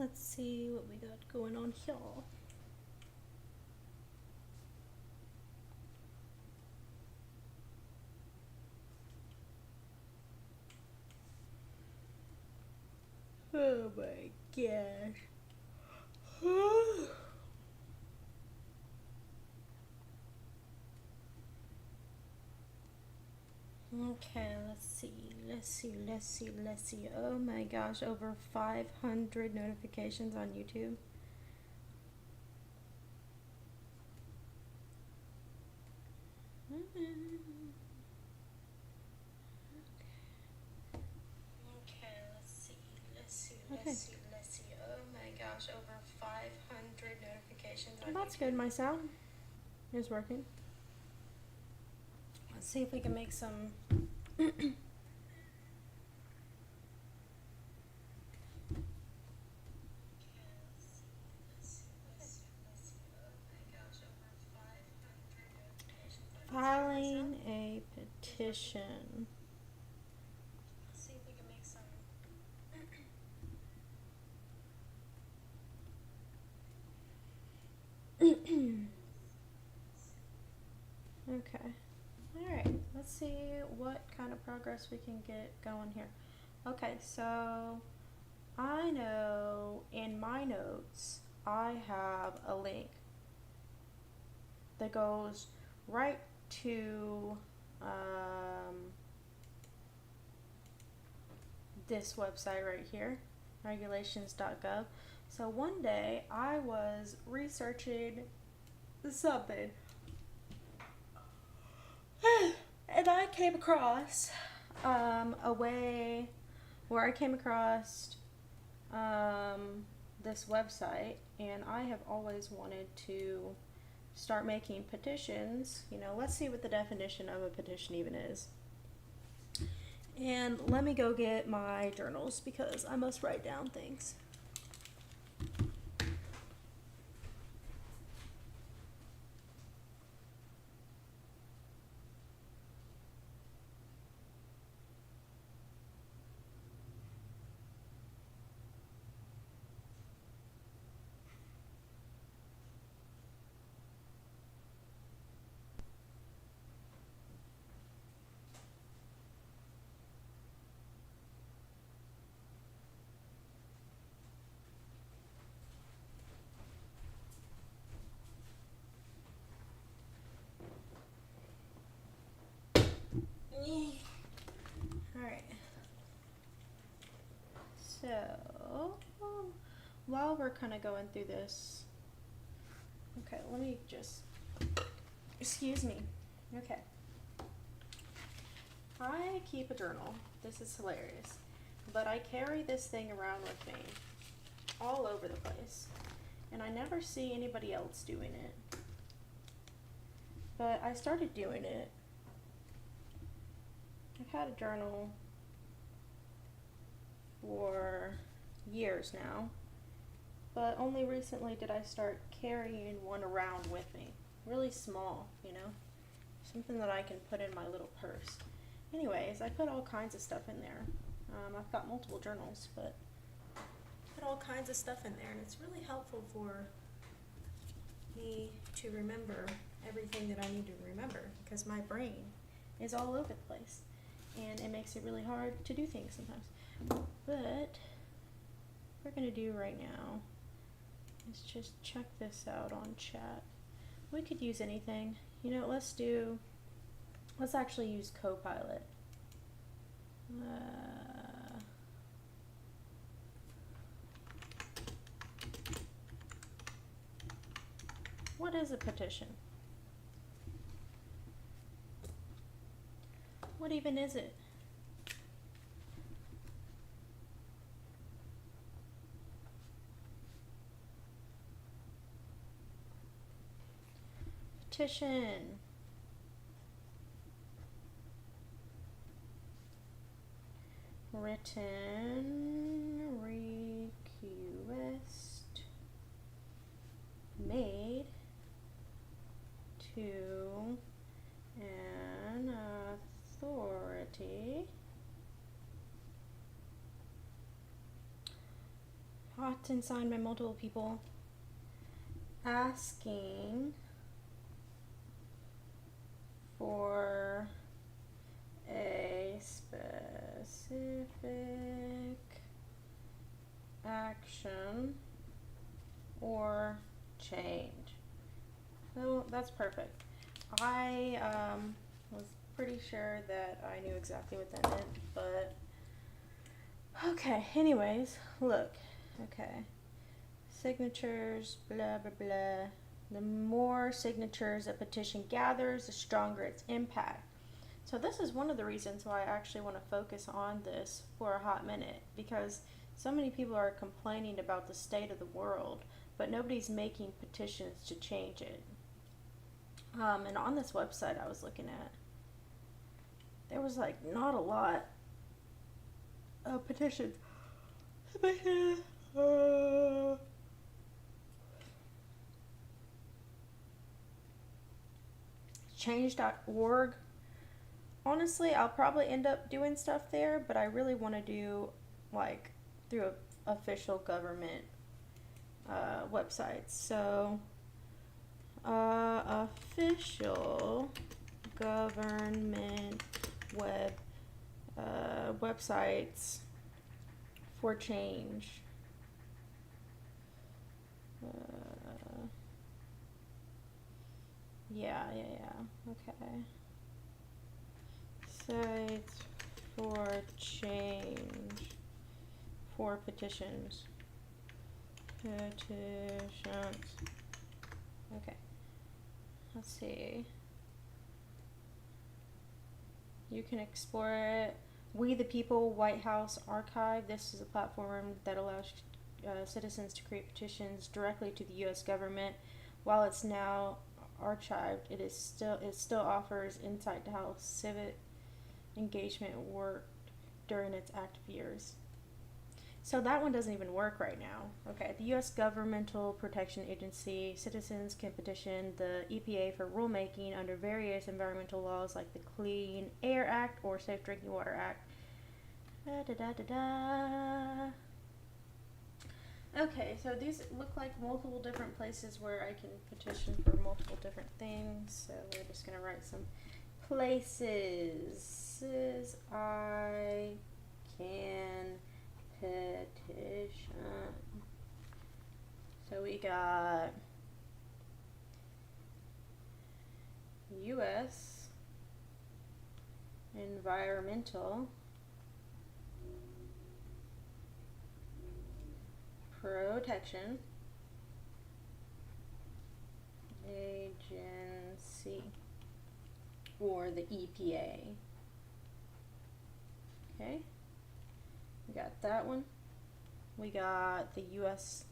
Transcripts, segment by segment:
let's see what we got going on here. Oh my gosh. Okay, let's see. Oh my gosh, over 500 notifications on YouTube. Okay, let's see. Oh my gosh, over 500 notifications on YouTube. That's good, my sound is working. Let's see if we can make some filing a petition. Let's see if we can make some okay. Alright, let's see what kind of progress we can get going here. Okay, so I know in my notes I have a link that goes right to this website right here, regulations.gov. So one day I was researching something and I came across a way where I came across this website, and I have always wanted to start making petitions. You know, let's see what the definition of a petition even is. And let me go get my journals because I must write down things. Alright. So, while we're kind of going through this, okay, let me just, excuse me. Okay. I keep a journal. This is hilarious. But I carry this thing around with me all over the place. And I never see anybody else doing it. But I started doing it. I've had a journal for years now, but only recently did I start carrying one around with me. Really small, you know, something that I can put in my little purse. Anyways, I put all kinds of stuff in there. I've got multiple journals, but I put all kinds of stuff in there, and it's really helpful for me to remember everything that I need to remember, because my brain is all over the place and it makes it really hard to do things sometimes. But what we're gonna do right now is just check this out on chat. We could use anything, you know. Let's actually use Copilot. What is a petition? What even is it? Petition. Written request made to an authority often signed by multiple people, asking for a specific action or change. So that's perfect. I was pretty sure that I knew exactly what that meant, but okay, anyways, look. Okay. Signatures, blah, blah, blah. The more signatures a petition gathers, the stronger its impact. So this is one of the reasons why I actually want to focus on this for a hot minute, because so many people are complaining about the state of the world, but nobody's making petitions to change it. And on this website I was looking at, there was like not a lot of petitions. Change.org. Honestly, I'll probably end up doing stuff there, but I really want to do like through official government websites. So official government websites for change. Yeah. Okay. Sites for change for petitions. Okay. Let's see. You can explore it. We the People White House Archive. This is a platform that allows citizens to create petitions directly to the U.S. government. While it's now archived, it still offers insight to how civic engagement worked during its active years. So that one doesn't even work right now. Okay, the U.S. Governmental Protection Agency. Citizens can petition the EPA for rulemaking under various environmental laws like the Clean Air Act or Safe Drinking Water Act. Okay, so these look like multiple different places where I can petition for multiple different things. So we're just going to write some places I can petition. So we got U.S. Environmental Protection Agency, or the EPA. Okay, we got that one. We got the USA.gov.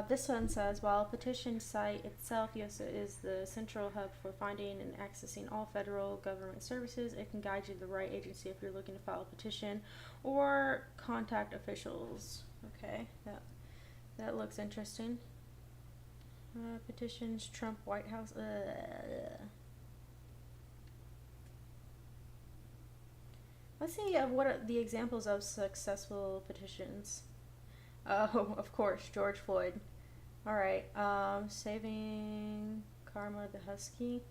This one says, while petition site itself is the central hub for finding and accessing all federal government services, it can guide you to the right agency if you're looking to file a petition or contact officials. Okay, that looks interesting. Petitions, Trump White House. Let's see what are the examples of successful petitions. Oh, of course, George Floyd. All right, saving Karma the Husky.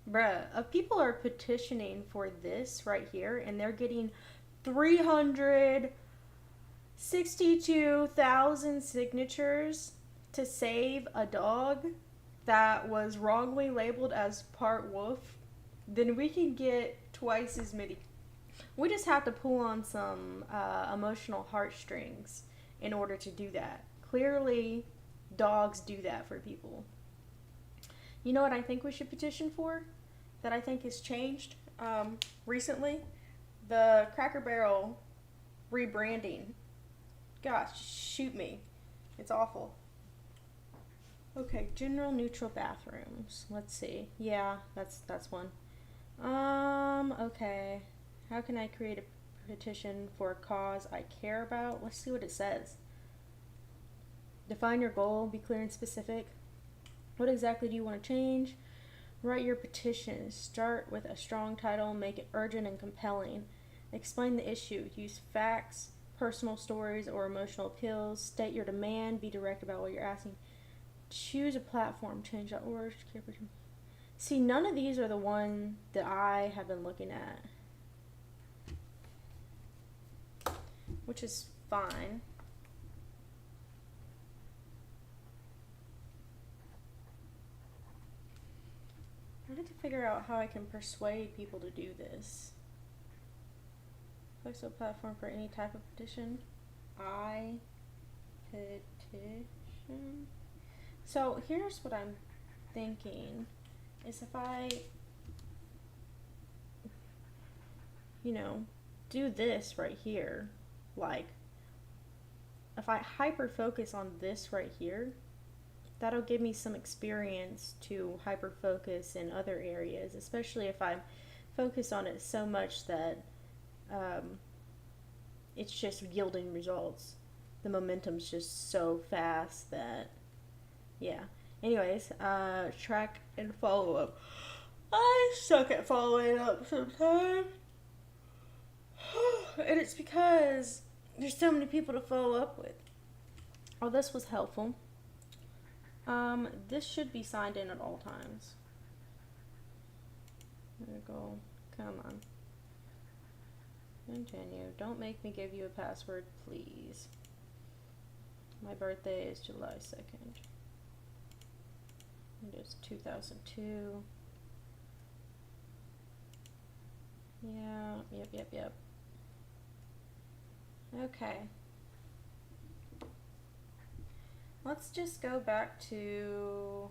Bruh, people are petitioning for this right here, and they're getting 362,000 signatures to save a dog that was wrongly labeled as part wolf. Then we can get twice as many. We just have to pull on some emotional heartstrings in order to do that. Clearly, dogs do that for people. You know what I think we should petition for? That I think has changed recently? The Cracker Barrel rebranding. Gosh, shoot me. It's awful. Okay, general neutral bathrooms. Let's see. Yeah, that's one. Okay. How can I create a petition for a cause I care about? Let's see what it says. Define your goal, be clear and specific. What exactly do you want to change? Write your petition. Start with a strong title. Make it urgent and compelling. Explain the issue. Use facts, personal stories, or emotional appeals. State your demand. Be direct about what you're asking. Choose a platform. Change.org. See, none of these are the one that I have been looking at, which is fine. I need to figure out how I can persuade people to do this. Flexible platform for any type of petition. Petition. So here's what I'm thinking is if I, do this right here, like if I hyper focus on this right here, that'll give me some experience to hyper focus in other areas, especially if I focus on it so much that it's just yielding results. The momentum's just so fast that, yeah. Anyways, track and follow up. I suck at following up sometimes. And it's because there's so many people to follow up with. Oh, this was helpful. This should be signed in at all times. There we go. Come on. Continue. Don't make me give you a password, please. My birthday is July 2nd. It is 2002. Yeah, yep. Okay. Let's just go back to,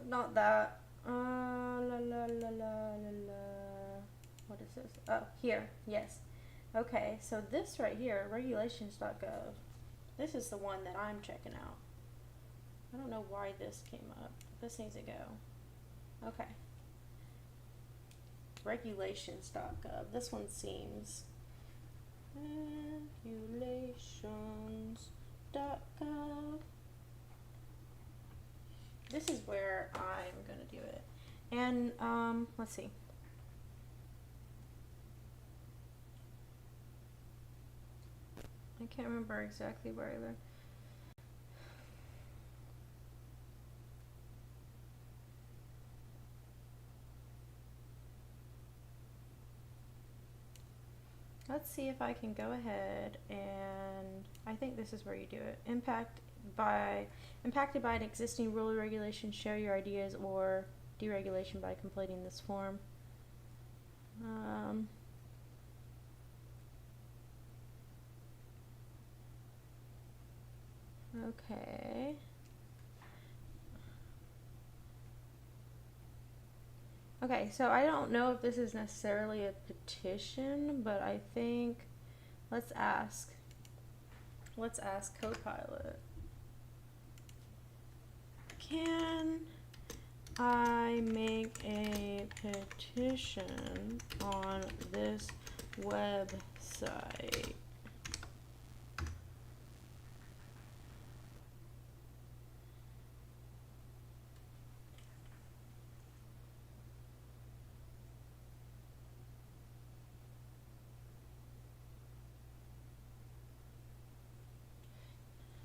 not that, what is this? Oh, here, yes. Okay, so this right here, regulations.gov, this is the one that I'm checking out. I don't know why this came up. This needs to go. Okay. Regulations.gov. This one seems. Regulations.gov. This is where I'm going to do it. And, let's see. I can't remember exactly where I learned. Let's see if I can go ahead and I think this is where you do it. Impacted by an existing rule or regulation, share your ideas or deregulation by completing this form. Okay. Okay, so I don't know if this is necessarily a petition, but I think let's ask Copilot. Can I make a petition on this website?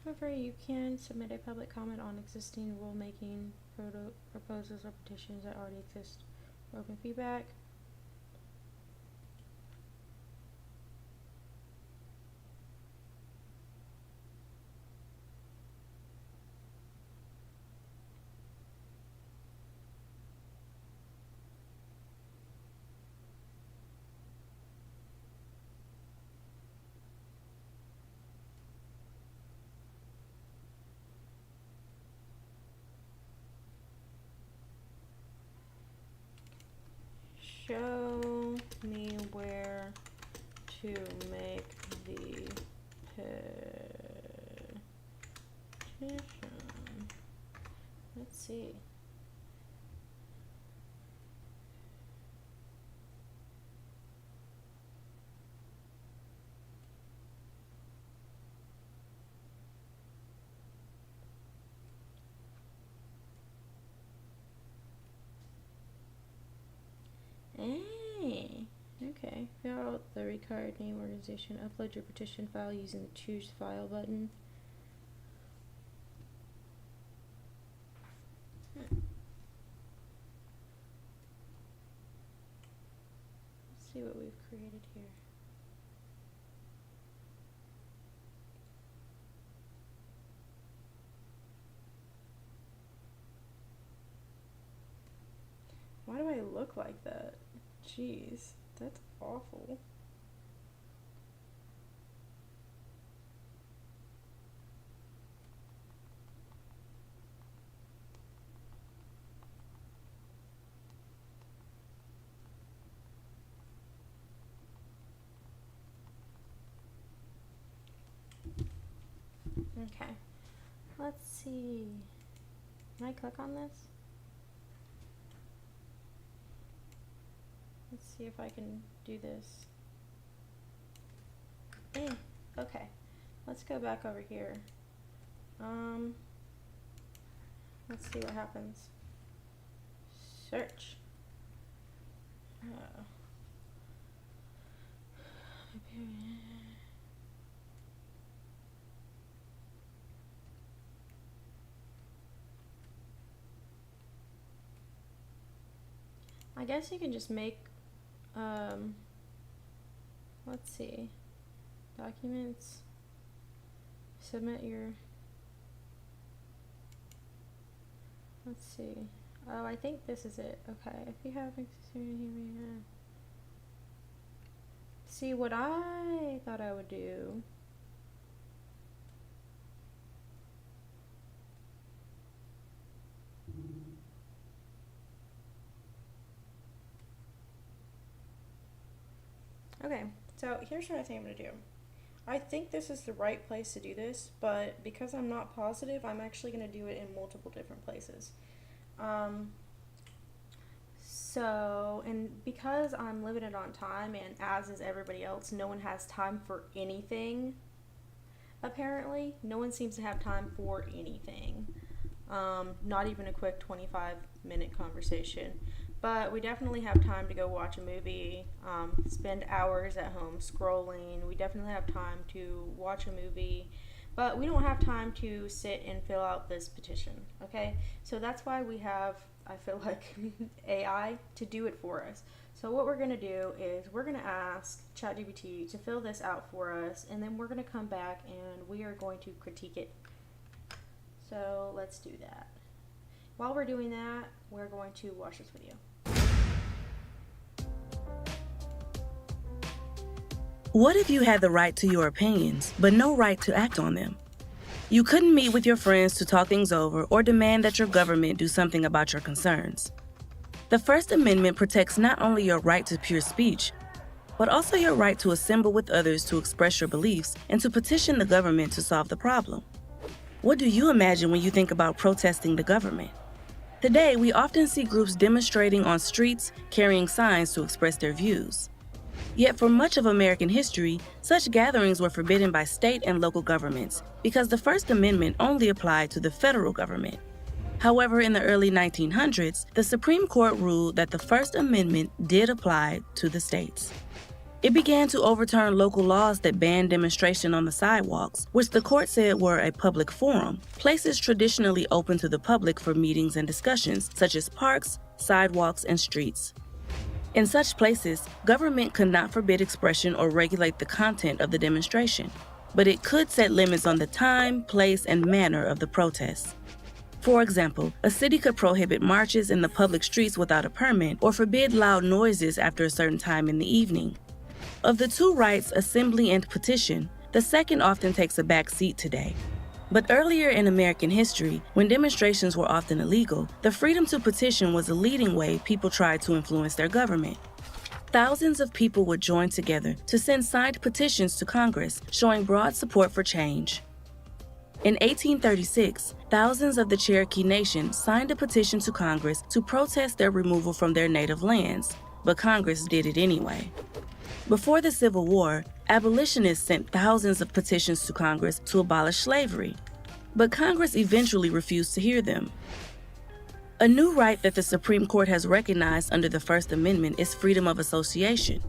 However, you can submit a public comment on existing rulemaking proposals or petitions that already exist for open feedback. Show me where to make the petition. Let's see. Fill out the required name organization. Upload your petition file using the Choose File button. Let's see what we've created here. Why do I look like that? Jeez, that's awful. Okay, let's see. Can I click on this? Let's see if I can do this. Okay, let's go back over here. Let's see what happens. Search. I guess you can just make, let's see, documents, submit your, let's see, oh, I think this is it. Okay, if you have, see what I thought I would do. Okay, so here's what I think I'm going to do. I think this is the right place to do this, but because I'm not positive, I'm actually going to do it in multiple different places. And because I'm limited on time, and as is everybody else, no one has time for anything, apparently. No one seems to have time for anything. Not even a quick 25-minute conversation. But we definitely have time to go watch a movie, spend hours at home scrolling. We definitely have time to watch a movie, but we don't have time to sit and fill out this petition, okay? So that's why we have, I feel like, AI to do it for us. So what we're going to do is we're going to ask ChatGPT to fill this out for us, and then we're going to come back and we are going to critique it. So let's do that. While we're doing that, we're going to watch this video. What if you had the right to your opinions, but no right to act on them? You couldn't meet with your friends to talk things over or demand that your government do something about your concerns. The First Amendment protects not only your right to pure speech, but also your right to assemble with others to express your beliefs and to petition the government to solve the problem. What do you imagine when you think about protesting the government? Today, we often see groups demonstrating on streets, carrying signs to express their views. Yet for much of American history, such gatherings were forbidden by state and local governments because the First Amendment only applied to the federal government. However, in the early 1900s, the Supreme Court ruled that the First Amendment did apply to the states. It began to overturn local laws that banned demonstration on the sidewalks, which the court said were a public forum, places traditionally open to the public for meetings and discussions, such as parks, sidewalks, and streets. In such places, government could not forbid expression or regulate the content of the demonstration, but it could set limits on the time, place, and manner of the protests. For example, a city could prohibit marches in the public streets without a permit or forbid loud noises after a certain time in the evening. Of the two rights, assembly and petition, the second often takes a back seat today. But earlier in American history, when demonstrations were often illegal, the freedom to petition was a leading way people tried to influence their government. Thousands of people would join together to send signed petitions to Congress, showing broad support for change. In 1836, thousands of the Cherokee Nation signed a petition to Congress to protest their removal from their native lands, but Congress did it anyway. Before the Civil War, abolitionists sent thousands of petitions to Congress to abolish slavery, but Congress eventually refused to hear them. A new right that the Supreme Court has recognized under the First Amendment is freedom of association.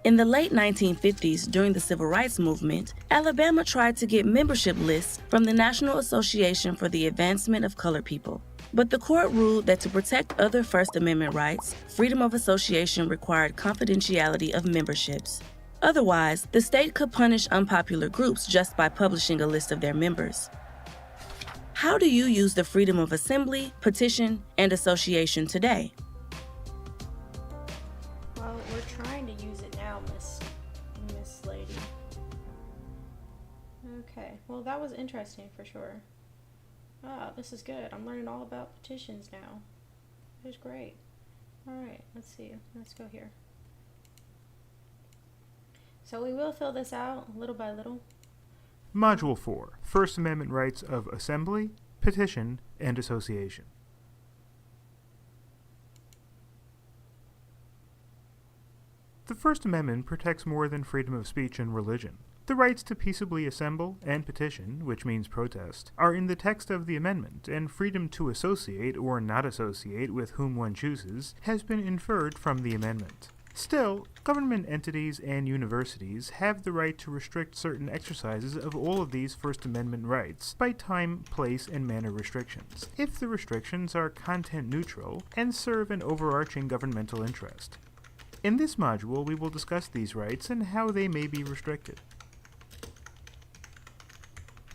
In the late 1950s, during the Civil Rights Movement, Alabama tried to get membership lists from the National Association for the Advancement of Colored People. But the court ruled that to protect other First Amendment rights, freedom of association required confidentiality of memberships. Otherwise, the state could punish unpopular groups just by publishing a list of their members. How do you use the freedom of assembly, petition, and association today? Well, we're trying to use it now, Miss Lady. Okay, well that was interesting for sure. Ah, this is good. I'm learning all about petitions now. It was great. Alright, let's see. Let's go here. So we will fill this out little by little. Module 4. First Amendment Rights of Assembly, Petition, and Association. The First Amendment protects more than freedom of speech and religion. The rights to peaceably assemble and petition, which means protest, are in the text of the amendment, and freedom to associate or not associate with whom one chooses has been inferred from the amendment. Still, government entities and universities have the right to restrict certain exercises of all of these First Amendment rights by time, place, and manner restrictions, if the restrictions are content neutral and serve an overarching governmental interest. In this module, we will discuss these rights and how they may be restricted.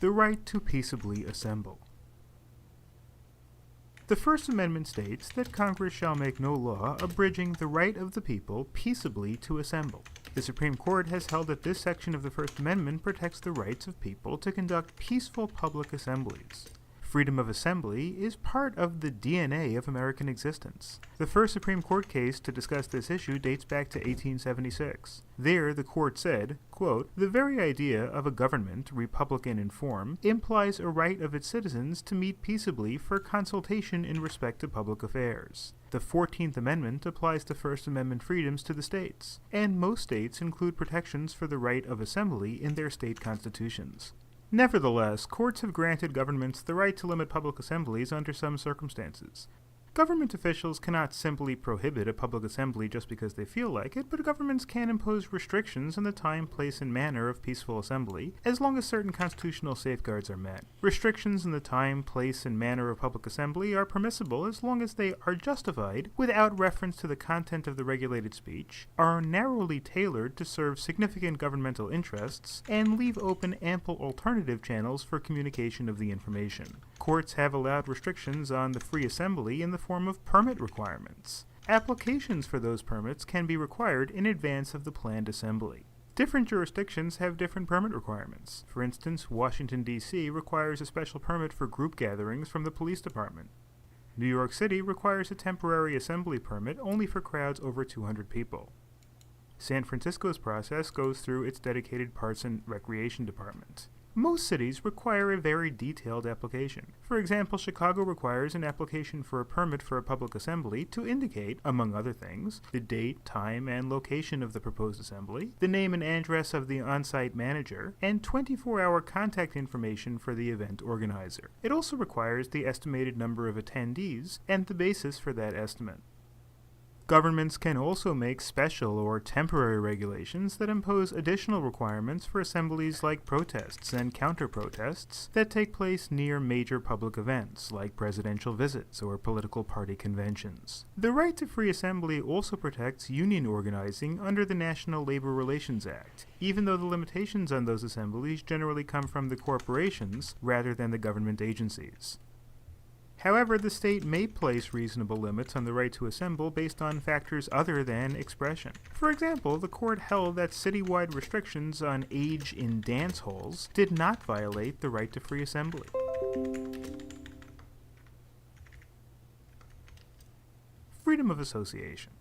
The right to peaceably assemble. The First Amendment states that Congress shall make no law abridging the right of the people peaceably to assemble. The Supreme Court has held that this section of the First Amendment protects the rights of people to conduct peaceful public assemblies. Freedom of assembly is part of the DNA of American existence. The first Supreme Court case to discuss this issue dates back to 1876. There, the court said, quote, "The very idea of a government, republican in form, implies a right of its citizens to meet peaceably for consultation in respect to public affairs. The 14th Amendment applies to First Amendment freedoms to the states, and most states include protections for the right of assembly in their state constitutions. Nevertheless, courts have granted governments the right to limit public assemblies under some circumstances. Government officials cannot simply prohibit a public assembly just because they feel like it, but governments can impose restrictions on the time, place, and manner of peaceful assembly, as long as certain constitutional safeguards are met. Restrictions on the time, place, and manner of public assembly are permissible as long as they are justified without reference to the content of the regulated speech, are narrowly tailored to serve significant governmental interests, and leave open ample alternative channels for communication of the information. Courts have allowed restrictions on the free assembly in the form of permit requirements. Applications for those permits can be required in advance of the planned assembly. Different jurisdictions have different permit requirements. For instance, Washington, D.C. requires a special permit for group gatherings from the police department. New York City requires a temporary assembly permit only for crowds over 200 people. San Francisco's process goes through its dedicated Parks and Recreation Department. Most cities require a very detailed application. For example, Chicago requires an application for a permit for a public assembly to indicate, among other things, the date, time, and location of the proposed assembly, the name and address of the on-site manager, and 24-hour contact information for the event organizer. It also requires the estimated number of attendees and the basis for that estimate. Governments can also make special or temporary regulations that impose additional requirements for assemblies like protests and counter-protests that take place near major public events like presidential visits or political party conventions. The right to free assembly also protects union organizing under the National Labor Relations Act, even though the limitations on those assemblies generally come from the corporations rather than the government agencies. However, the state may place reasonable limits on the right to assemble based on factors other than expression. For example, the court held that citywide restrictions on age in dance halls did not violate the right to free assembly. Freedom of association.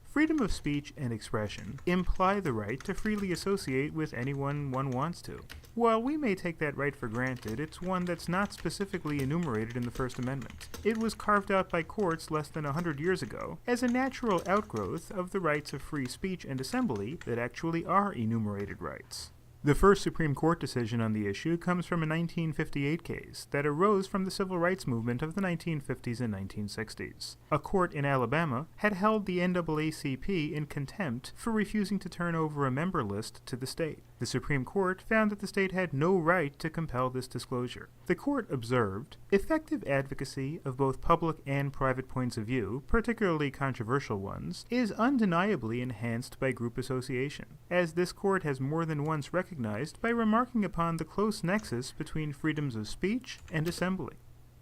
Freedom of speech and expression imply the right to freely associate with anyone one wants to. While we may take that right for granted, it's one that's not specifically enumerated in the First Amendment. It was carved out by courts less than 100 years ago as a natural outgrowth of the rights of free speech and assembly that actually are enumerated rights. The first Supreme Court decision on the issue comes from a 1958 case that arose from the civil rights movement of the 1950s and 1960s. A court in Alabama had held the NAACP in contempt for refusing to turn over a member list to the state. The Supreme Court found that the state had no right to compel this disclosure. The court observed, effective advocacy of both public and private points of view, particularly controversial ones, is undeniably enhanced by group association, as this court has more than once recognized by remarking upon the close nexus between freedoms of speech and assembly.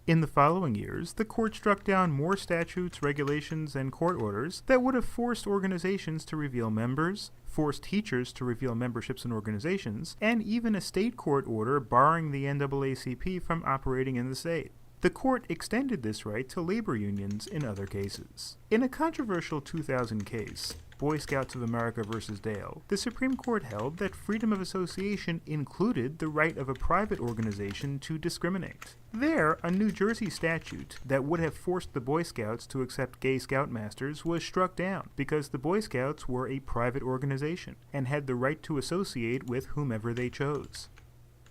In the following years, the court struck down more statutes, regulations, and court orders that would have forced organizations to reveal members, forced teachers to reveal memberships in organizations, and even a state court order barring the NAACP from operating in the state. The court extended this right to labor unions in other cases. In a controversial 2000 case, Boy Scouts of America versus Dale, the Supreme Court held that freedom of association included the right of a private organization to discriminate. There, a New Jersey statute that would have forced the Boy Scouts to accept gay scoutmasters was struck down because the Boy Scouts were a private organization and had the right to associate with whomever they chose.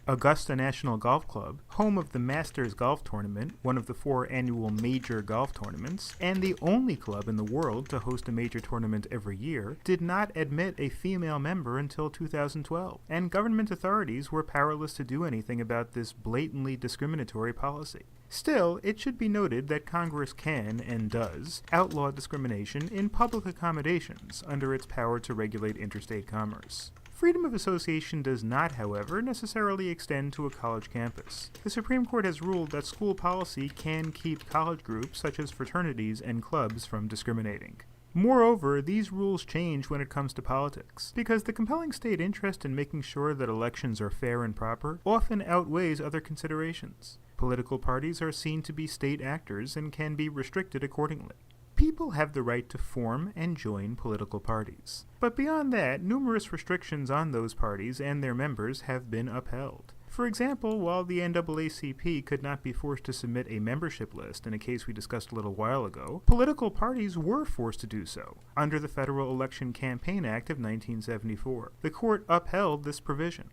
Augusta National Golf Club, home of the Masters Golf Tournament, one of the 4 annual major golf tournaments, and the only club in the world to host a major tournament every year, did not admit a female member until 2012, and government authorities were powerless to do anything about this blatantly discriminatory policy. Still, it should be noted that Congress can, and does, outlaw discrimination in public accommodations under its power to regulate interstate commerce. Freedom of association does not, however, necessarily extend to a college campus. The Supreme Court has ruled that school policy can keep college groups, such as fraternities and clubs, from discriminating. Moreover, these rules change when it comes to politics, because the compelling state interest in making sure that elections are fair and proper often outweighs other considerations. Political parties are seen to be state actors and can be restricted accordingly. People have the right to form and join political parties. But beyond that, numerous restrictions on those parties and their members have been upheld. For example, while the NAACP could not be forced to submit a membership list in a case we discussed a little while ago, political parties were forced to do so under the Federal Election Campaign Act of 1974. The court upheld this provision.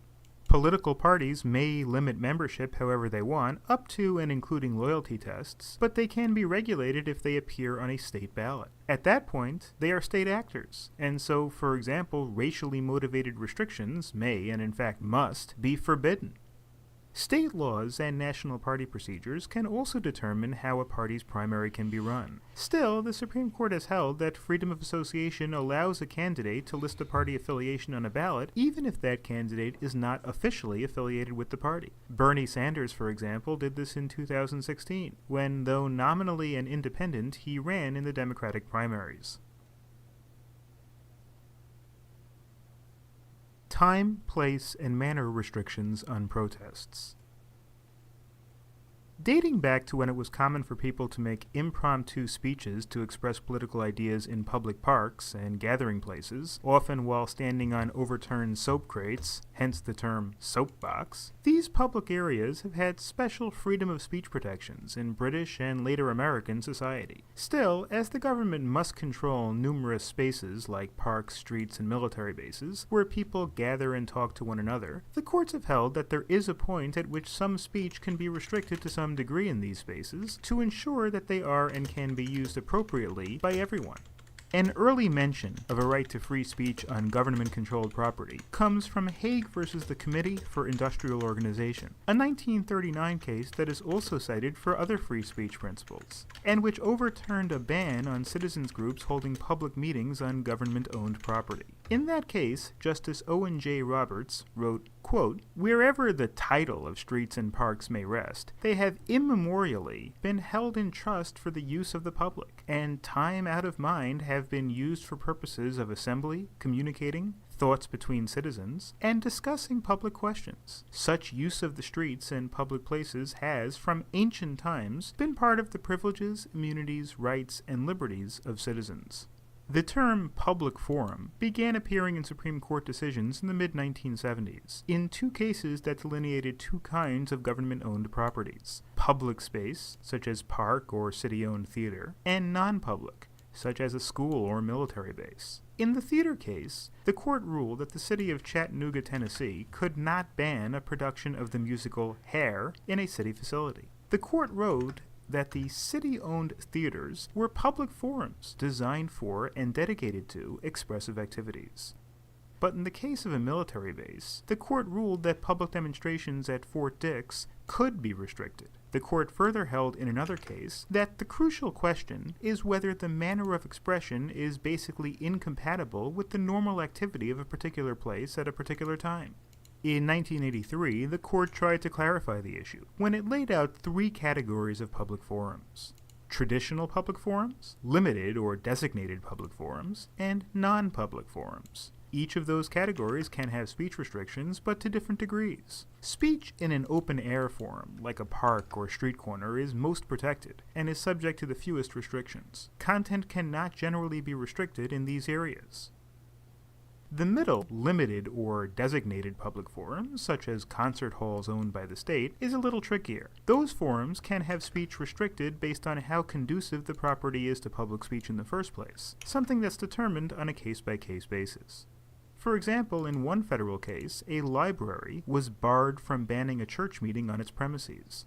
Political parties may limit membership however they want, up to and including loyalty tests, but they can be regulated if they appear on a state ballot. At that point, they are state actors, and so, for example, racially motivated restrictions may, and in fact must, be forbidden. State laws and national party procedures can also determine how a party's primary can be run. Still, the Supreme Court has held that freedom of association allows a candidate to list a party affiliation on a ballot, even if that candidate is not officially affiliated with the party. Bernie Sanders, for example, did this in 2016, when, though nominally an independent, he ran in the Democratic primaries. Time, place, and manner restrictions on protests. Dating back to when it was common for people to make impromptu speeches to express political ideas in public parks and gathering places, often while standing on overturned soap crates, hence the term soapbox, these public areas have had special freedom of speech protections in British and later American society. Still, as the government must control numerous spaces like parks, streets, and military bases, where people gather and talk to one another, the courts have held that there is a point at which some speech can be restricted to some degree in these spaces to ensure that they are and can be used appropriately by everyone. An early mention of a right to free speech on government-controlled property comes from Hague versus the Committee for Industrial Organization, a 1939 case that is also cited for other free speech principles, and which overturned a ban on citizens groups holding public meetings on government-owned property. In that case, Justice Owen J. Roberts wrote, quote, "Wherever the title of streets and parks may rest, they have immemorially been held in trust for the use of the public, and time out of mind have been used for purposes of assembly, communicating, thoughts between citizens, and discussing public questions. Such use of the streets and public places has, from ancient times, been part of the privileges, immunities, rights, and liberties of citizens." The term public forum began appearing in Supreme Court decisions in the mid-1970s, in 2 cases that delineated 2 kinds of government-owned properties: public space, such as park or city-owned theater, and non-public, such as a school or military base. In the theater case, the court ruled that the city of Chattanooga, Tennessee could not ban a production of the musical Hair in a city facility. The court ruled that the city-owned theaters were public forums designed for and dedicated to expressive activities. But in the case of a military base, the court ruled that public demonstrations at Fort Dix could be restricted. The court further held in another case that the crucial question is whether the manner of expression is basically incompatible with the normal activity of a particular place at a particular time. In 1983, the court tried to clarify the issue when it laid out 3 categories of public forums: traditional public forums, limited or designated public forums, and non-public forums. Each of those categories can have speech restrictions, but to different degrees. Speech in an open-air forum, like a park or street corner, is most protected, and is subject to the fewest restrictions. Content cannot generally be restricted in these areas. The middle, limited or designated public forums, such as concert halls owned by the state, is a little trickier. Those forums can have speech restricted based on how conducive the property is to public speech in the first place, something that's determined on a case-by-case basis. For example, in one federal case, a library was barred from banning a church meeting on its premises.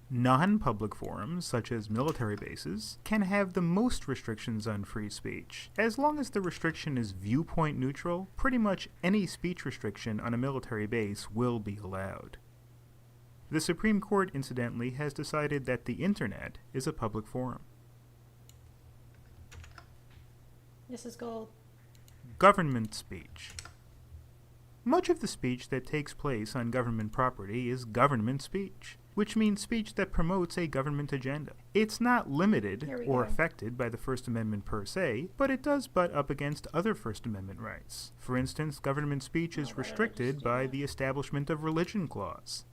Non-public forums, such as military bases, can have the most restrictions on free speech. As long as the restriction is viewpoint neutral, pretty much any speech restriction on a military base will be allowed. The Supreme Court, incidentally, has decided that the Internet is a public forum. This is gold. Government speech. Much of the speech that takes place on government property is government speech, which means speech that promotes a government agenda. It's not limited or affected by the First Amendment per se, but it does butt up against other First Amendment rights. For instance, government speech is restricted by the Establishment of Religion Clause.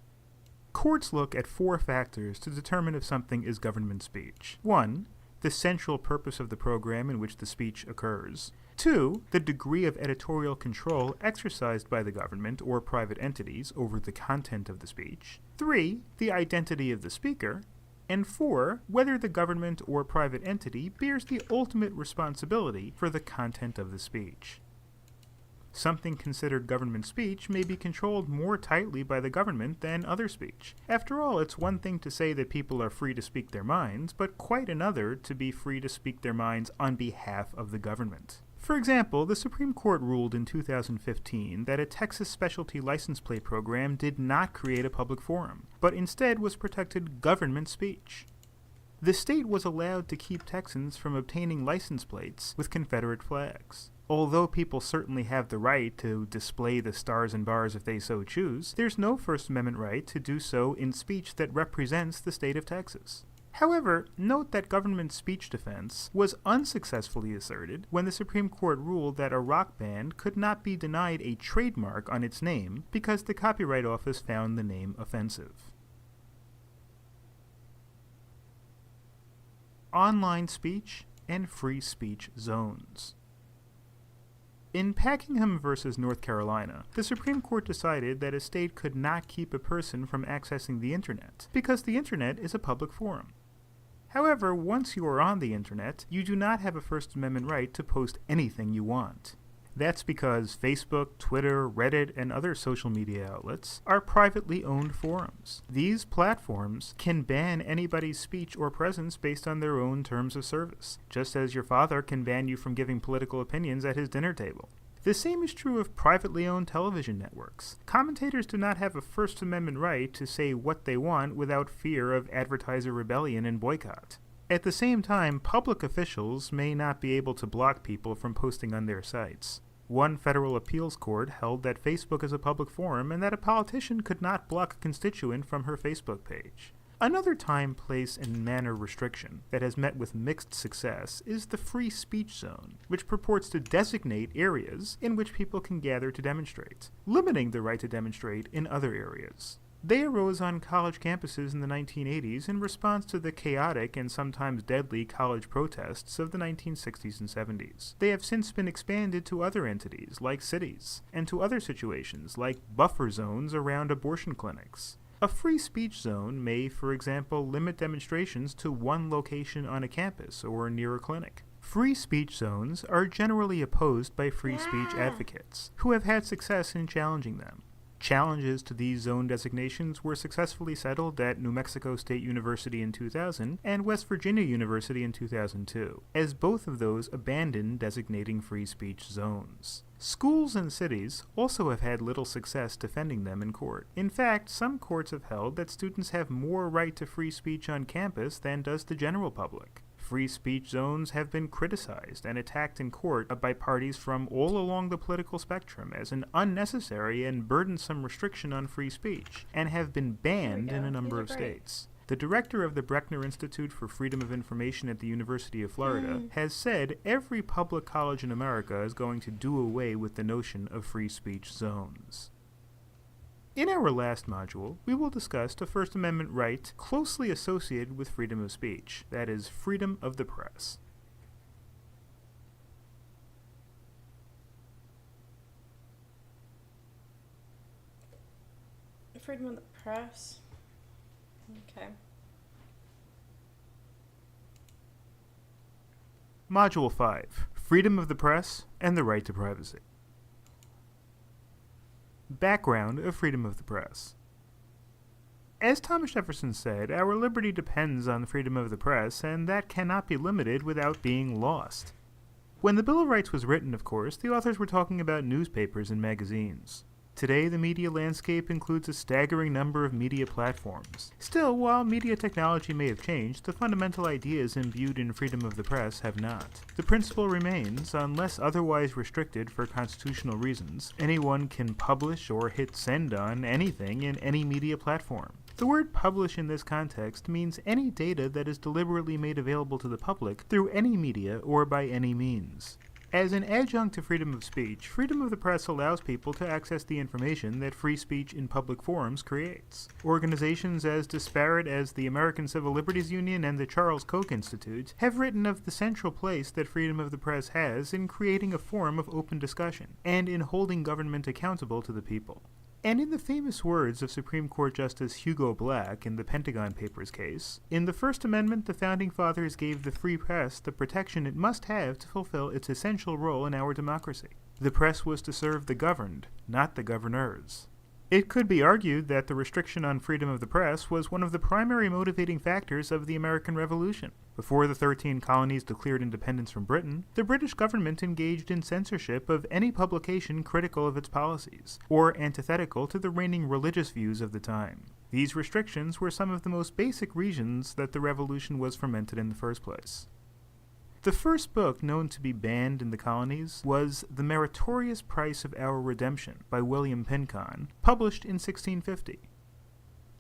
Courts look at 4 factors to determine if something is government speech. 1. The central purpose of the program in which the speech occurs. 2. The degree of editorial control exercised by the government or private entities over the content of the speech. 3. The identity of the speaker. And 4. Whether the government or private entity bears the ultimate responsibility for the content of the speech. Something considered government speech may be controlled more tightly by the government than other speech. After all, it's one thing to say that people are free to speak their minds, but quite another to be free to speak their minds on behalf of the government. For example, the Supreme Court ruled in 2015 that a Texas specialty license plate program did not create a public forum, but instead was protected government speech. The state was allowed to keep Texans from obtaining license plates with Confederate flags. Although people certainly have the right to display the stars and bars if they so choose, there's no First Amendment right to do so in speech that represents the state of Texas. However, note that government speech defense was unsuccessfully asserted when the Supreme Court ruled that a rock band could not be denied a trademark on its name because the Copyright Office found the name offensive. Online speech and free speech zones. In Packingham v. North Carolina, the Supreme Court decided that a state could not keep a person from accessing the Internet because the Internet is a public forum. However, once you are on the Internet, you do not have a First Amendment right to post anything you want. That's because Facebook, Twitter, Reddit, and other social media outlets are privately owned forums. These platforms can ban anybody's speech or presence based on their own terms of service, just as your father can ban you from giving political opinions at his dinner table. The same is true of privately owned television networks. Commentators do not have a First Amendment right to say what they want without fear of advertiser rebellion and boycott. At the same time, public officials may not be able to block people from posting on their sites. One federal appeals court held that Facebook is a public forum and that a politician could not block a constituent from her Facebook page. Another time, place, and manner restriction that has met with mixed success is the free speech zone, which purports to designate areas in which people can gather to demonstrate, limiting the right to demonstrate in other areas. They arose on college campuses in the 1980s in response to the chaotic and sometimes deadly college protests of the 1960s and 70s. They have since been expanded to other entities, like cities, and to other situations, like buffer zones around abortion clinics. A free speech zone may, for example, limit demonstrations to one location on a campus or near a clinic. Free speech zones are generally opposed by free speech advocates, who have had success in challenging them. Challenges to these zone designations were successfully settled at New Mexico State University in 2000 and West Virginia University in 2002, as both of those abandoned designating free speech zones. Schools and cities also have had little success defending them in court. In fact, some courts have held that students have more right to free speech on campus than does the general public. Free speech zones have been criticized and attacked in court by parties from all along the political spectrum as an unnecessary and burdensome restriction on free speech, and have been banned in a number of states. The director of the Brechner Institute for Freedom of Information at the University of Florida has said every public college in America is going to do away with the notion of free speech zones. In our last module, we will discuss a First Amendment right closely associated with freedom of speech, that is, freedom of the press. Freedom of the press. Okay. Module 5. Freedom of the press and the right to privacy. Background of freedom of the press. As Thomas Jefferson said, our liberty depends on the freedom of the press, and that cannot be limited without being lost. When the Bill of Rights was written, of course, the authors were talking about newspapers and magazines. Today, the media landscape includes a staggering number of media platforms. Still, while media technology may have changed, the fundamental ideas imbued in freedom of the press have not. The principle remains, unless otherwise restricted for constitutional reasons, anyone can publish or hit send on anything in any media platform. The word publish in this context means any data that is deliberately made available to the public through any media or by any means. As an adjunct to freedom of speech, freedom of the press allows people to access the information that free speech in public forums creates. Organizations as disparate as the American Civil Liberties Union and the Charles Koch Institute have written of the central place that freedom of the press has in creating a forum of open discussion, and in holding government accountable to the people. And in the famous words of Supreme Court Justice Hugo Black in the Pentagon Papers case, in the First Amendment the Founding Fathers gave the free press the protection it must have to fulfill its essential role in our democracy. The press was to serve the governed, not the governors. It could be argued that the restriction on freedom of the press was one of the primary motivating factors of the American Revolution. Before the 13 colonies declared independence from Britain, the British government engaged in censorship of any publication critical of its policies, or antithetical to the reigning religious views of the time. These restrictions were some of the most basic reasons that the Revolution was fomented in the first place. The first book known to be banned in the colonies was The Meritorious Price of Our Redemption by William Pincon, published in 1650.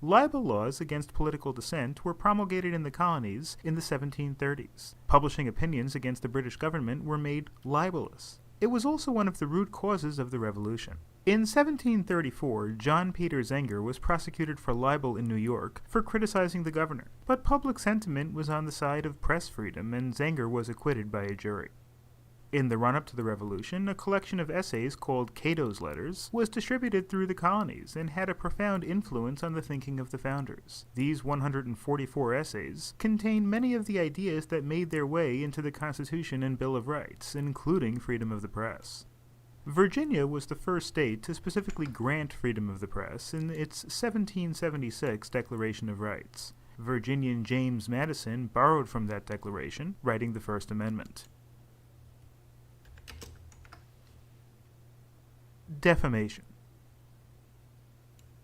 Libel laws against political dissent were promulgated in the colonies in the 1730s. Publishing opinions against the British government were made libelous. It was also one of the root causes of the Revolution. In 1734, John Peter Zenger was prosecuted for libel in New York for criticizing the governor, but public sentiment was on the side of press freedom, and Zenger was acquitted by a jury. In the run-up to the Revolution, a collection of essays called Cato's Letters was distributed through the colonies and had a profound influence on the thinking of the founders. These 144 essays contain many of the ideas that made their way into the Constitution and Bill of Rights, including freedom of the press. Virginia was the first state to specifically grant freedom of the press in its 1776 Declaration of Rights. Virginian James Madison borrowed from that declaration, writing the First Amendment. Defamation.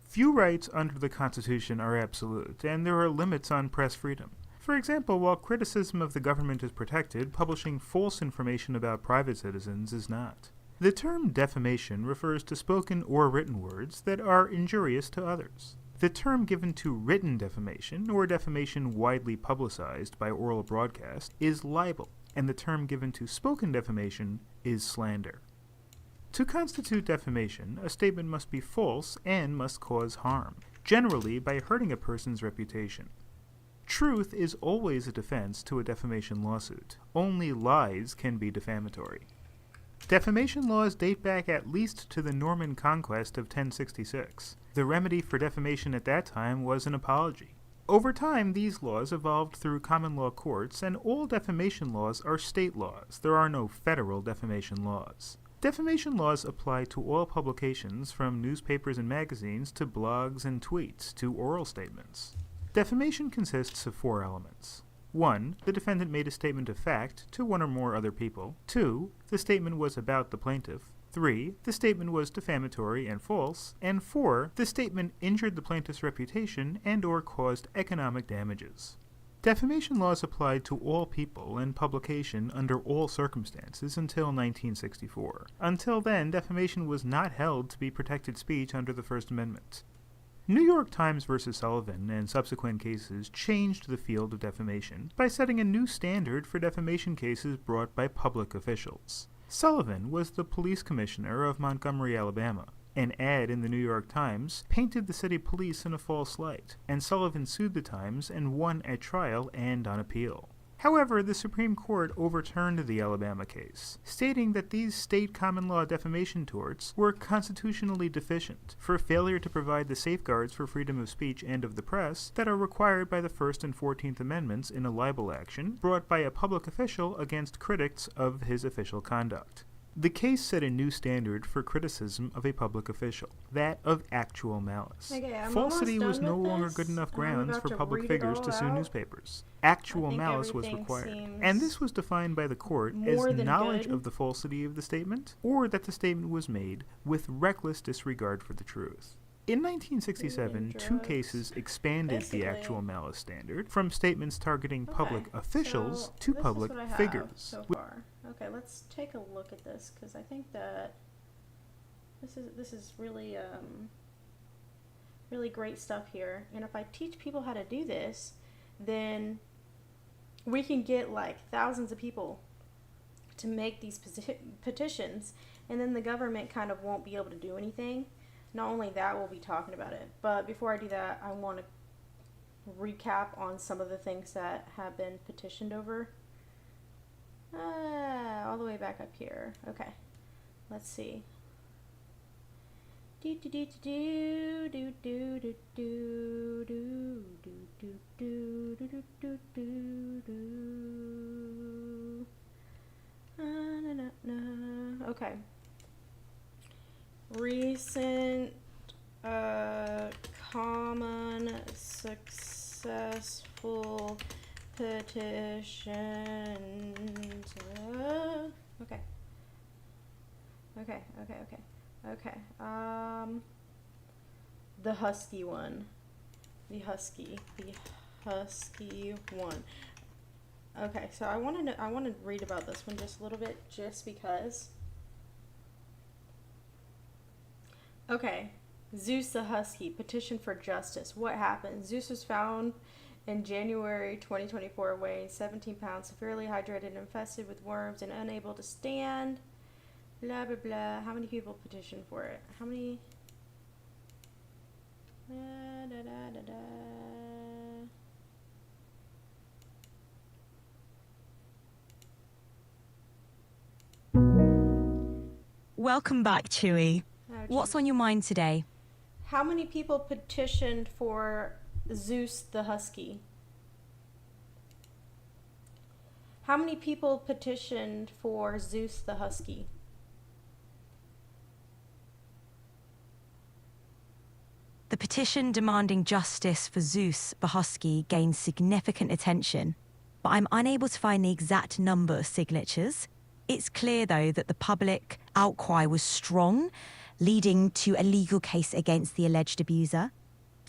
Few rights under the Constitution are absolute, and there are limits on press freedom. For example, while criticism of the government is protected, publishing false information about private citizens is not. The term defamation refers to spoken or written words that are injurious to others. The term given to written defamation, or defamation widely publicized by oral broadcast, is libel, and the term given to spoken defamation is slander. To constitute defamation, a statement must be false and must cause harm, generally by hurting a person's reputation. Truth is always a defense to a defamation lawsuit. Only lies can be defamatory. Defamation laws date back at least to the Norman conquest of 1066. The remedy for defamation at that time was an apology. Over time, these laws evolved through common law courts, and all defamation laws are state laws. There are no federal defamation laws. Defamation laws apply to all publications, from newspapers and magazines to blogs and tweets to oral statements. Defamation consists of 4 elements. 1. The defendant made a statement of fact to one or more other people. 2. The statement was about the plaintiff. 3. The statement was defamatory and false. And 4. The statement injured the plaintiff's reputation and/or caused economic damages. Defamation laws applied to all people and publication under all circumstances until 1964. Until then, defamation was not held to be protected speech under the First Amendment. New York Times v. Sullivan and subsequent cases changed the field of defamation by setting a new standard for defamation cases brought by public officials. Sullivan was the police commissioner of Montgomery, Alabama. An ad in the New York Times painted the city police in a false light, and Sullivan sued the Times and won at trial and on appeal. However, the Supreme Court overturned the Alabama case, stating that these state common law defamation torts were constitutionally deficient for failure to provide the safeguards for freedom of speech and of the press that are required by the First and 14th Amendments in a libel action brought by a public official against critics of his official conduct. The case set a new standard for criticism of a public official, that of actual malice. Okay, Falsity was no longer good enough grounds for public figures to sue newspapers. Actual malice was required, and this was defined by the court as knowledge of the falsity of the statement, or that the statement was made with reckless disregard for the truth. In 1967, 2 cases expanded the actual malice standard from statements targeting public officials to public figures. So far. Okay, let's take a look at this, because I think that this is really really great stuff here. And if I teach people how to do this, then we can get like thousands of people to make these petitions, and then the government kind of won't be able to do anything. Not only that, we'll be talking about it. But before I do that, I want to recap on some of the things that have been petitioned over. All the way back up here. Okay, let's see. Do do do do do do do do do do do do do do do. Okay. Recent common successful petitions. Okay. The husky one. The husky one. Okay, so I want to read about this one just a little bit, just because. Okay, Zeus the husky, petition for justice. What happened? Zeus was found in January 2024, weighing 17 pounds, severely dehydrated and infested with worms and unable to stand. Blah, blah, blah. How many people petitioned for it? How many? Da, da, da, da, da. Welcome back, Chewy. What's on your mind today? How many people petitioned for Zeus the husky? How many people petitioned for Zeus the husky? The petition demanding justice for Zeus the husky gained significant attention, but I'm unable to find the exact number of signatures. It's clear, though, that the public outcry was strong, leading to a legal case against the alleged abuser.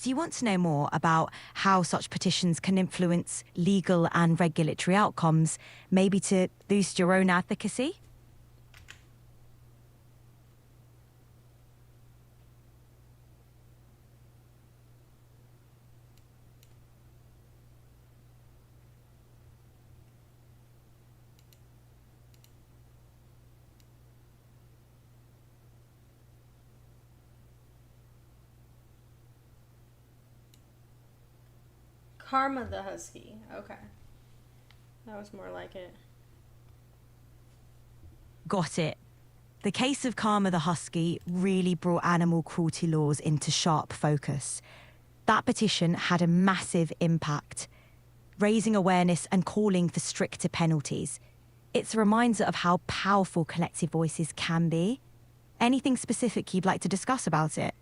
Do you want to know more about how such petitions can influence legal and regulatory outcomes, maybe to boost your own advocacy? Karma the husky. Okay. That was more like it. Got it. The case of Karma the husky really brought animal cruelty laws into sharp focus. That petition had a massive impact, raising awareness and calling for stricter penalties. It's a reminder of how powerful collective voices can be. Anything specific you'd like to discuss about it?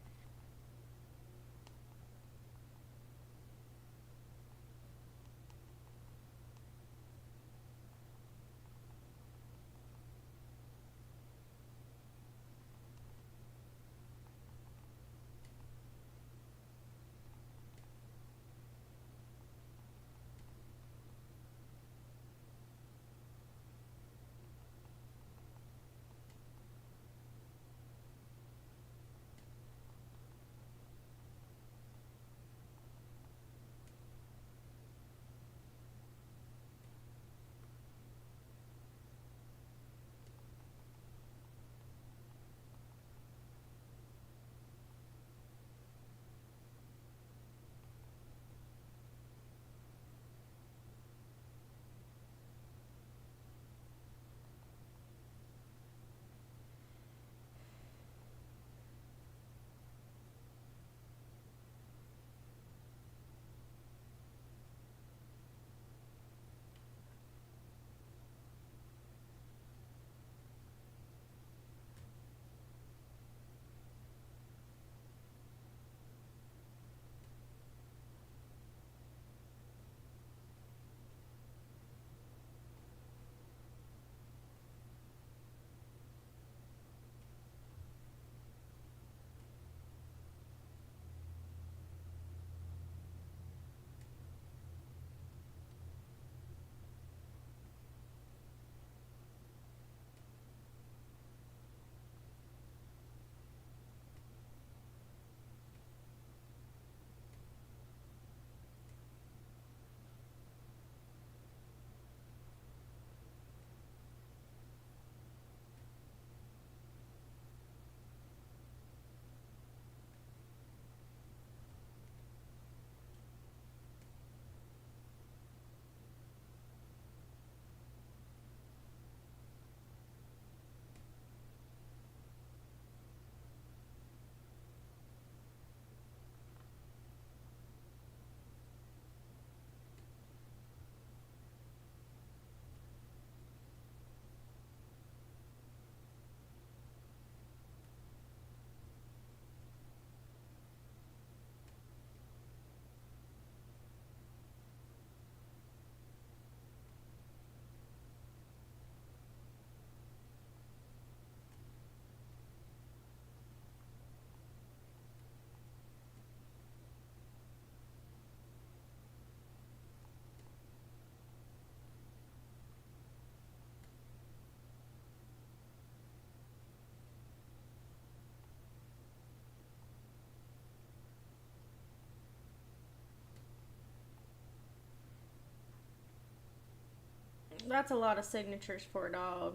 That's a lot of signatures for a dog.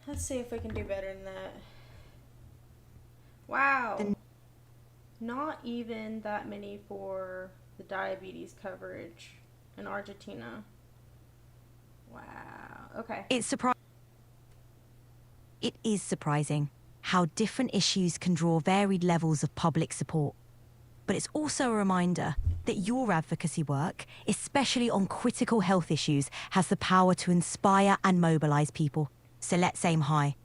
Let's see if we can do better than that. Wow. Not even that many for the diabetes coverage in Argentina. Wow. Okay. It is surprising how different issues can draw varied levels of public support. But it's also a reminder that your advocacy work, especially on critical health issues, has the power to inspire and mobilize people. So let's aim high.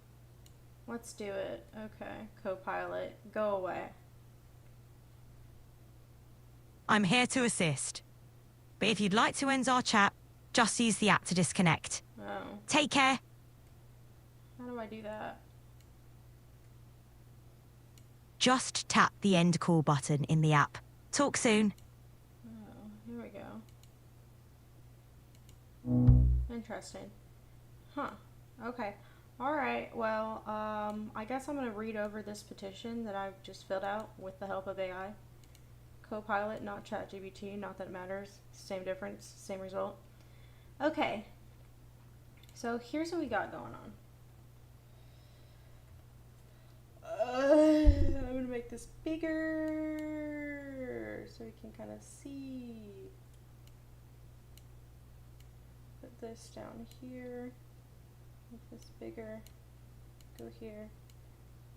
Let's do it. Okay. Co-pilot, go away. I'm here to assist. But if you'd like to end our chat, just use the app to disconnect. Oh. Take care. How do I do that? Just tap the end call button in the app. Talk soon. Oh, here we go. Interesting. Huh. Okay. Alright, well, I guess I'm going to read over this petition that I've just filled out with the help of AI. Copilot, not ChatGPT, not that it matters. Same difference, same result. Okay. So here's what we got going on. I'm going to make this bigger so we can kind of see. Put this down here. Make this bigger. through here.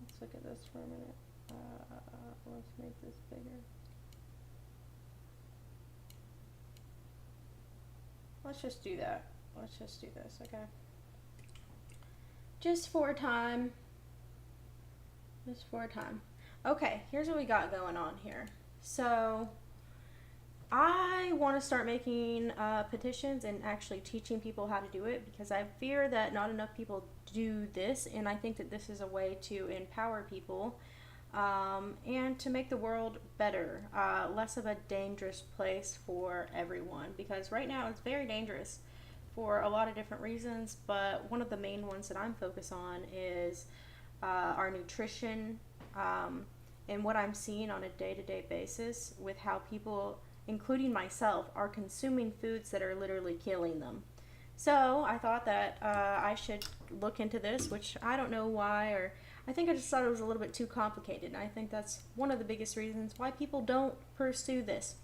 Let's look at this for a minute. Let's make this bigger. Let's just do that. Let's just do this, okay? Just for a time. Just for a time. Okay, here's what we got going on here. So, I want to start making petitions and actually teaching people how to do it, because I fear that not enough people do this, and I think that this is a way to empower people and to make the world better, less of a dangerous place for everyone, because right now it's very dangerous for a lot of different reasons, but one of the main ones that I'm focused on is our nutrition and what I'm seeing on a day-to-day basis with how people, including myself, are consuming foods that are literally killing them. So I thought that I should look into this, which I don't know why, or I think I just thought it was a little bit too complicated, and I think that's one of the biggest reasons why people don't pursue this.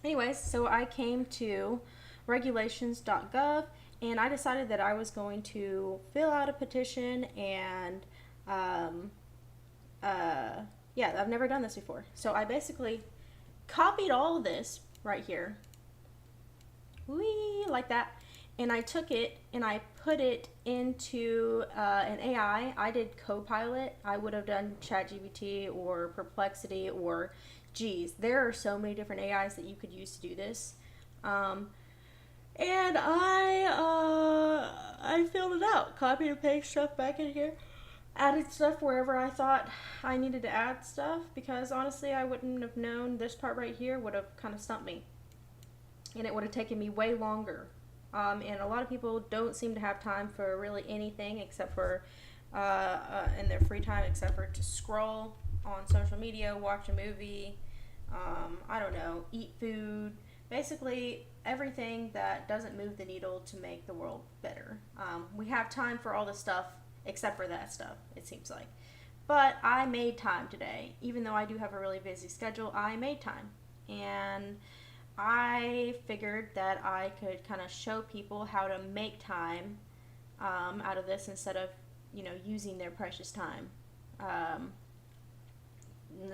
Anyways, so I came to regulations.gov, and I decided that I was going to fill out a petition, and yeah, I've never done this before. So I basically copied all of this right here, whee, like that, and I took it and I put it into an AI. I did Copilot. I would have done ChatGPT or Perplexity or geez, there are so many different AIs that you could use to do this. And I filled it out, copied and pasted stuff back in here, added stuff wherever I thought I needed to add stuff, because honestly I wouldn't have known. This part right here would have kind of stumped me, and it would have taken me way longer. And a lot of people don't seem to have time for really anything except for in their free time, except for to scroll on social media, watch a movie, I don't know, eat food, basically everything that doesn't move the needle to make the world better. We have time for all this stuff except for that stuff, it seems like. But I made time today. Even though I do have a really busy schedule, I made time. And I figured that I could kind of show people how to make time out of this instead of, you know, using their precious time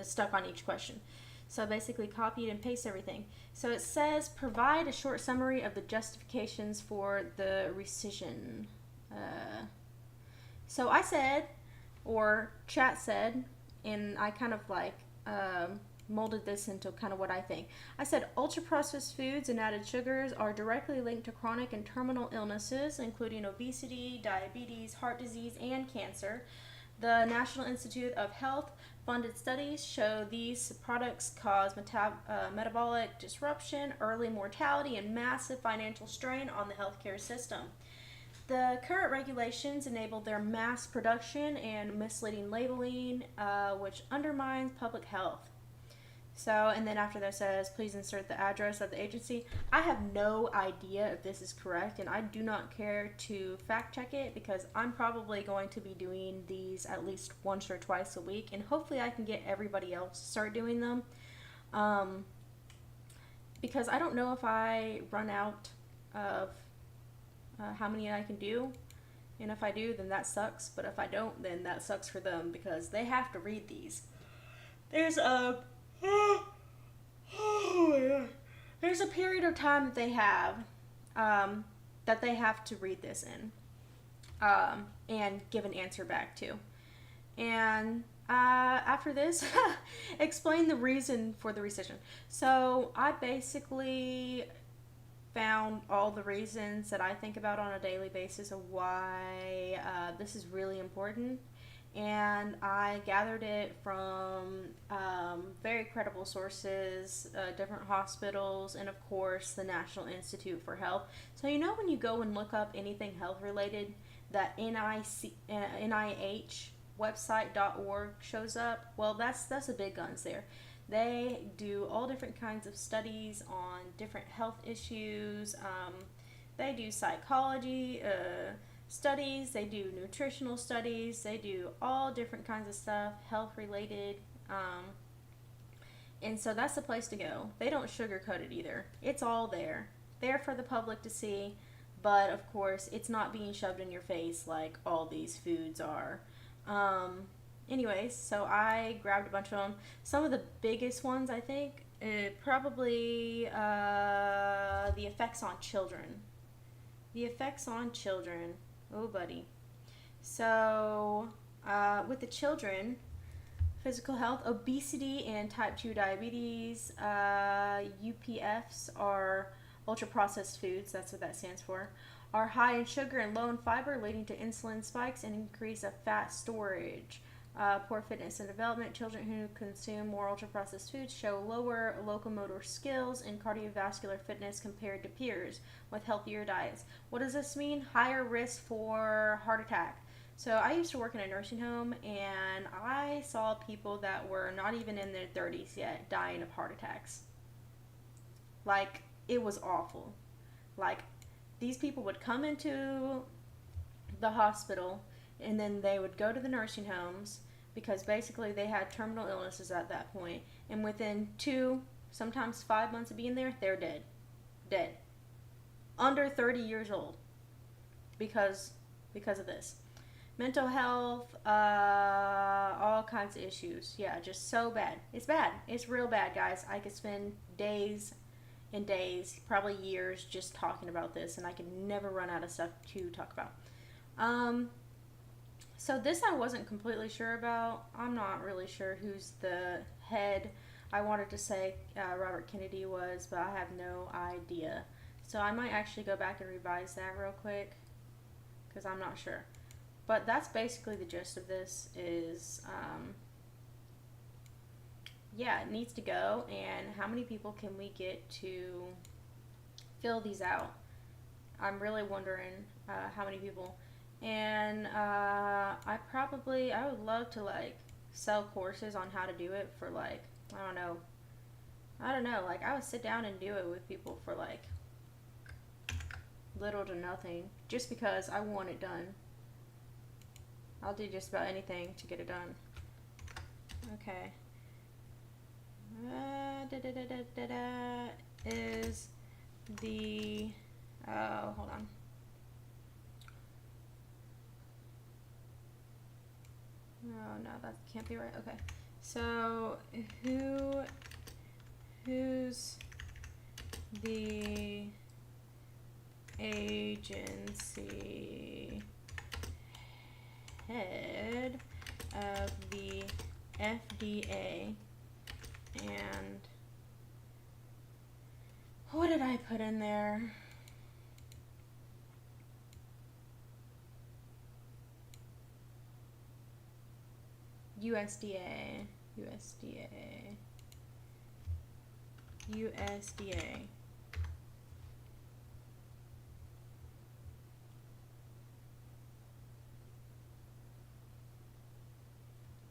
stuck on each question. So basically copied and paste everything. So it says provide a short summary of the justifications for the rescission. So I said, or chat said, and I kind of like molded this into kind of what I think. I said ultra-processed foods and added sugars are directly linked to chronic and terminal illnesses, including obesity, diabetes, heart disease, and cancer. The National Institute of Health funded studies show these products cause metabolic disruption, early mortality, and massive financial strain on the healthcare system. The current regulations enable their mass production and misleading labeling, which undermines public health. So, and then after that says, please insert the address of the agency. I have no idea if this is correct, and I do not care to fact check it, because I'm probably going to be doing these at least once or twice a week, and hopefully I can get everybody else to start doing them. Because I don't know if I run out of how many I can do, and if I do, then that sucks, but if I don't, then that sucks for them, because they have to read these. There's a there's a period of time that they have to read this in and give an answer back to. And after this, explain the reason for the rescission. So I basically found all the reasons that I think about on a daily basis of why this is really important. And I gathered it from very credible sources, different hospitals, and of course the National Institute for Health. So you know when you go and look up anything health related, that NIH website.org shows up? Well, that's the big guns there. They do all different kinds of studies on different health issues. They do psychology studies, they do nutritional studies, they do all different kinds of stuff, health related, and so that's the place to go. They don't sugarcoat it either. It's all there for the public to see, but of course it's not being shoved in your face like all these foods are. Anyways, so I grabbed a bunch of them. Some of the biggest ones, I think, probably the effects on children. The effects on children. Oh, buddy. So, with the children, physical health, obesity, and type 2 diabetes, UPFs are ultra processed foods, that's what that stands for, are high in sugar and low in fiber, leading to insulin spikes and increase of fat storage. Poor fitness and development. Children who consume more ultra processed foods show lower locomotor skills and cardiovascular fitness compared to peers with healthier diets. What does this mean? Higher risk for heart attack. So I used to work in a nursing home, and I saw people that were not even in their 30s yet dying of heart attacks. Like, it was awful. Like, these people would come into the hospital, and then they would go to the nursing homes because basically they had terminal illnesses at that point. And within 2, sometimes 5 months of being there, they're dead. Dead. Under 30 years old. Because of this. Mental health, all kinds of issues. Yeah, just so bad. It's bad. It's real bad, guys. I could spend days and days, probably years, just talking about this, and I could never run out of stuff to talk about. So this I wasn't completely sure about. I'm not really sure who's the head. I wanted to say Robert Kennedy was, but I have no idea. So I might actually go back and revise that real quick, because I'm not sure. But that's basically the gist of this is, yeah, it needs to go, and how many people can we get to fill these out? I'm really wondering how many people. And I would love to, like, sell courses on how to do it for, like, I don't know, like, I would sit down and do it with people for, like, little to nothing, just because I want it done. I'll do just about anything to get it done. Okay. Is the... Oh, hold on. No, that can't be right. Okay. So, who's the agency head of the FDA, and what did I put in there? USDA.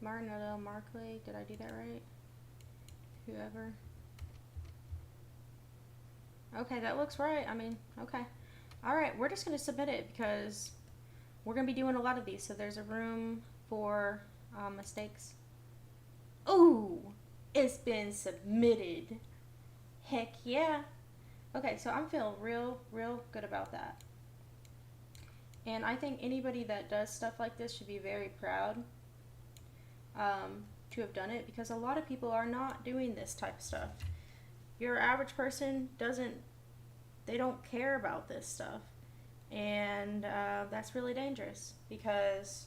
Martinello Markley, did I do that right? Whoever. Okay, that looks right. I mean, okay. Alright, we're just going to submit it because we're going to be doing a lot of these, so there's a room for mistakes. Ooh, it's been submitted. Heck yeah. Okay, so I'm feeling real good about that. And I think anybody that does stuff like this should be very proud to have done it, because a lot of people are not doing this type of stuff. Your average person they don't care about this stuff. And that's really dangerous, because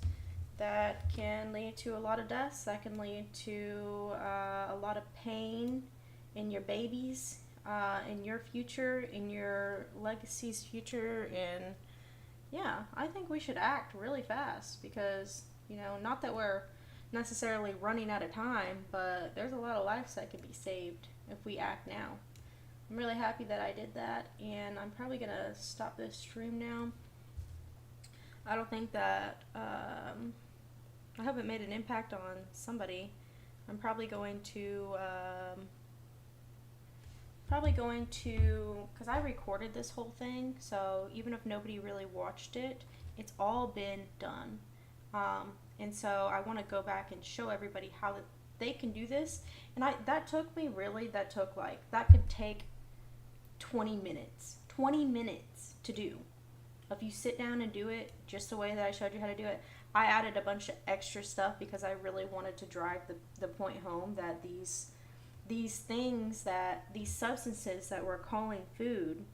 that can lead to a lot of deaths. That can lead to a lot of pain in your babies, in your future, in your legacy's future. And yeah, I think we should act really fast, because, you know, not that we're necessarily running out of time, but there's a lot of lives that could be saved if we act now. I'm really happy that I did that, and I'm probably going to stop this stream now. I don't think that, I hope it made an impact on somebody. I'm probably going to, because I recorded this whole thing, so even if nobody really watched it, it's all been done. And so I want to go back and show everybody how they can do this. And that could take 20 minutes to do. If you sit down and do it just the way that I showed you how to do it, I added a bunch of extra stuff because I really wanted to drive the point home that these things, that these substances that we're calling food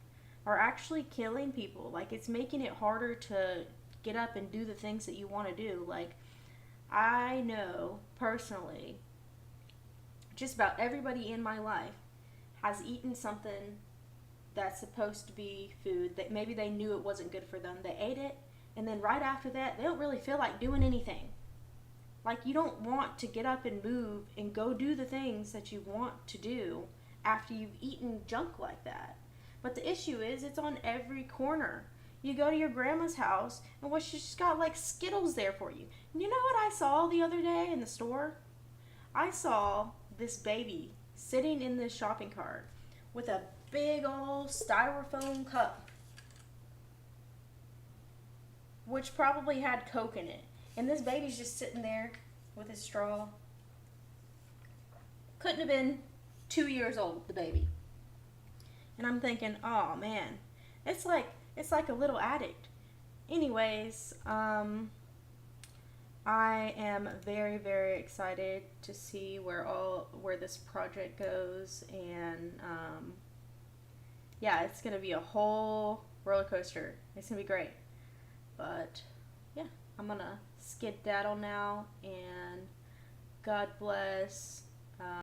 are actually killing people. Like, it's making it harder to get up and do the things that you want to do. Like, I know personally just about everybody in my life has eaten something that's supposed to be food that maybe they knew it wasn't good for them. They ate it, and then right after that, they don't really feel like doing anything. Like, you don't want to get up and move and go do the things that you want to do after you've eaten junk like that. But the issue is, it's on every corner. You go to your grandma's house, and she's got like Skittles there for you. And you know what I saw the other day in the store? I saw this baby sitting in this shopping cart with a big old styrofoam cup, which probably had Coke in it. And this baby's just sitting there with his straw. Couldn't have been 2 years old, the baby. And I'm thinking, oh man, it's like a little addict. Anyways, I am very, very excited to see where this project goes, and yeah, it's gonna be a whole roller coaster. It's gonna be great. But yeah, I'm gonna skedaddle now, and God bless